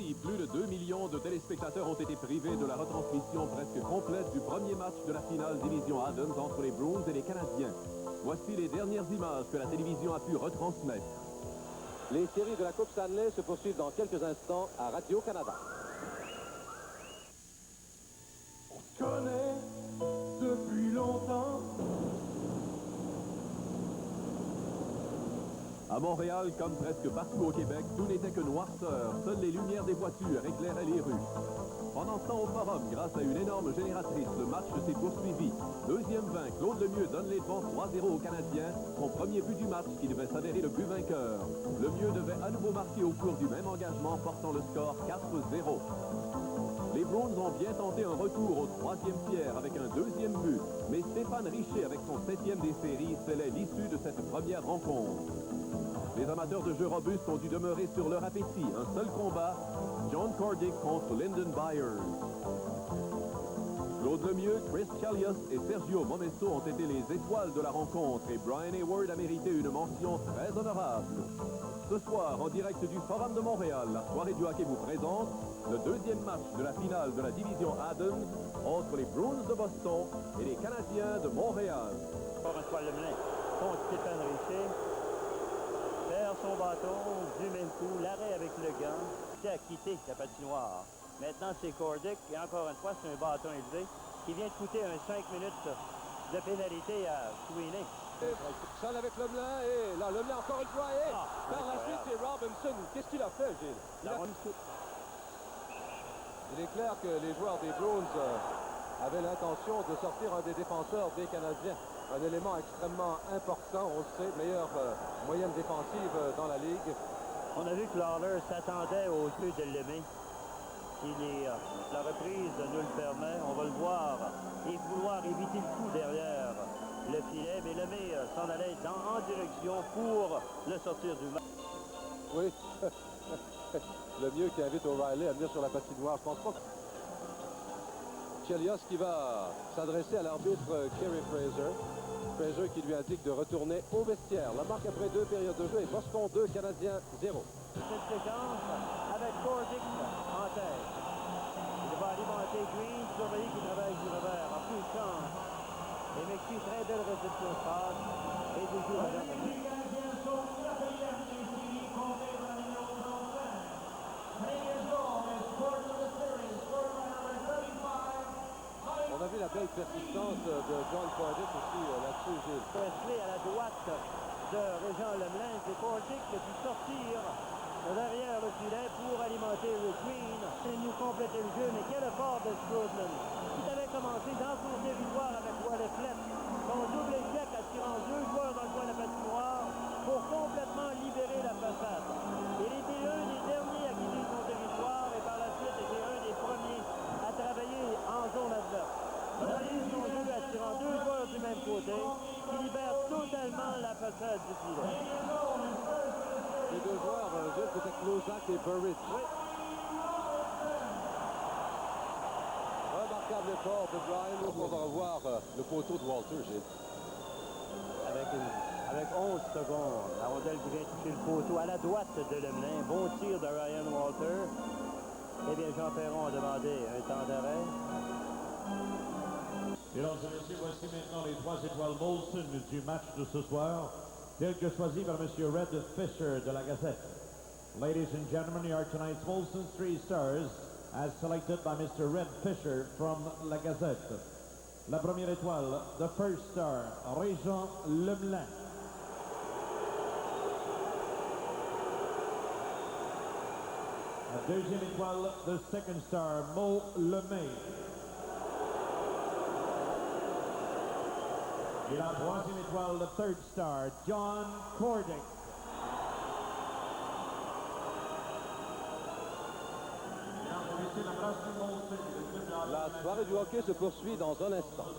Aujourd'hui, plus de 2 millions de téléspectateurs ont été privés de la retransmission presque complète du premier match de la finale Division Adams entre les Bruins et les Canadiens. Voici les dernières images que la télévision a pu retransmettre. Les séries de la Coupe Stanley se poursuivent dans quelques instants à Radio-Canada. On se connaît depuis longtemps. À Montréal, comme presque partout au Québec, tout n'était que noirceur. Seules les lumières des voitures éclairaient les rues. Pendant ce temps, au Forum, grâce à une énorme génératrice, le match s'est poursuivi. Deuxième 20, Claude Lemieux donne les devants 3-0 aux Canadiens. Son premier but du match qui devait s'avérer le but vainqueur. Lemieux devait à nouveau marquer au cours du même engagement, portant le score 4-0. Les Bruins ont bien tenté un retour au troisième tiers avec un deuxième but. Mais Stéphane Richer, avec son 7e des séries, scellait l'issue de cette première rencontre. Les amateurs de jeux robustes ont dû demeurer sur leur appétit. Un seul combat, John Cordick contre Lyndon Byers. Claude Lemieux, Chris Chelios et Sergio Momesso ont été les étoiles de la rencontre et Brian Hayward a mérité une mention très honorable. Ce soir, en direct du Forum de Montréal, la soirée du hockey vous présente le deuxième match de la finale de la division Adams entre les Bruins de Boston et les Canadiens de Montréal. François Lemelin contre Stéphane Richer. Perd son bâton du même coup, l'arrêt avec le gant, c'est à quitter la patinoire. Maintenant, c'est Cordick, et encore une fois, c'est un bâton élevé, qui vient de coûter un 5 minutes de pénalité à Sweeney. Seul avec Lemelin, et là, Lemelin encore une fois, et par la suite, c'est Robinson. Qu'est-ce qu'il a fait, Gilles? Il est clair que les joueurs des Bruins avaient l'intention de sortir un des défenseurs des Canadiens. Un élément extrêmement important, on le sait, meilleure moyenne défensive dans la Ligue. On a vu que Lawler s'attendait au jeu de Lemay. Si la reprise nous le permet, on va le voir et vouloir éviter le coup derrière le filet, mais Lemay s'en allait en direction pour le sortir du match. Oui, le mieux qui invite O'Reilly à venir sur la patinoire. Je pense pas que Chelios qui va s'adresser à l'arbitre Kerry Fraser. Fraser qui lui indique de retourner au vestiaire. La marque après 2 périodes de jeu est Boston 2, Canadiens 0. Cette séquence avec Cordick en tête. Il va alimenter Green, surveillé qui travaille du revers. En plus de chance. Et McPhee, très belle réception de passe. Et des joueurs à Les Canadiens sont 4e des séries contre la numéro 35. 3 years old and scored for the series, scored by number 35. On a vu la belle persistance de John Cordick aussi là-dessus, Gilles. Wesley à la droite de Régent Lemelin. C'est Cordick qui a pu sortir derrière le filet pour alimenter le Green. Il nous complétait le jeu, mais quel effort de Strudman, qui avait commencé dans son territoire avec Wally Flett. Son double échec attirant 2 joueurs dans le coin de la patinoire pour complètement libérer la façade. Il était un des derniers à quitter son territoire et par la suite était un des premiers à travailler en zone adverse. Il a eu son jeu attirant 2 joueurs du même côté qui libèrent totalement la façade du filet. Les 2 joueurs, Gilles, c'était Clozac et Burridge. Oui. Remarquable effort de Brian. On va revoir le poteau de Walter, Gilles. Avec 11 secondes, la rondelle qui vient toucher le poteau à la droite de Lemelin. Bon tir de Ryan Walter. Eh bien, Jean Perron a demandé un temps d'arrêt. Mesdames et messieurs, voici maintenant les 3 étoiles Molson du match de ce soir, telles que choisies par M. Red Fisher de la Gazette. Ladies and gentlemen, here are tonight's Molson 3 stars as selected by Mr. Red Fisher from la Gazette. La première étoile, the first star, Régent Lemelin. La deuxième étoile, the second star, Mo Lemay. Et la troisième étoile, the third star, John Cordick. La soirée du hockey se poursuit dans un instant.